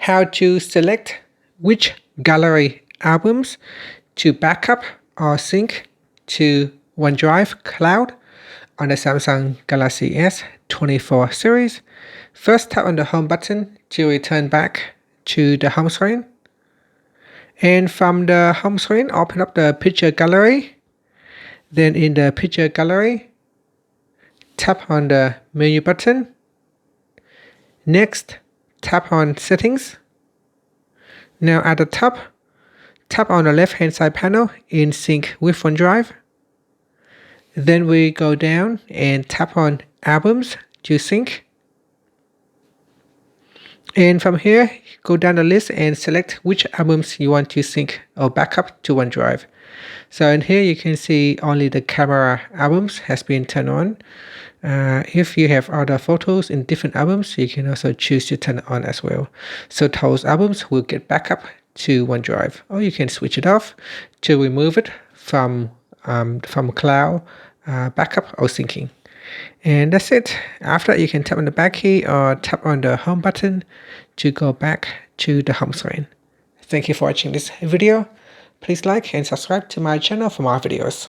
how to select which gallery albums to backup or sync to OneDrive cloud on the Samsung Galaxy S24 series. First, tap on the home button to return back to the home screen. And from the home screen, open up the picture gallery. Then in the picture gallery, tap on the menu button. Next, tap on settings. Now at the top, tap on the left hand side panel in sync with OneDrive. Then we go down and tap on albums to sync. And from here, go down the list and select which albums you want to sync or backup to OneDrive. So in here, you can see only the camera albums has been turned on. If you have other photos in different albums, you can also choose to turn it on as well. So those albums will get backup to OneDrive, or you can switch it off to remove it from cloud backup or syncing. And that's it. After that, you can tap on the back key or tap on the home button to go back to the home screen. Thank you for watching this video. Please like and subscribe to my channel for more videos.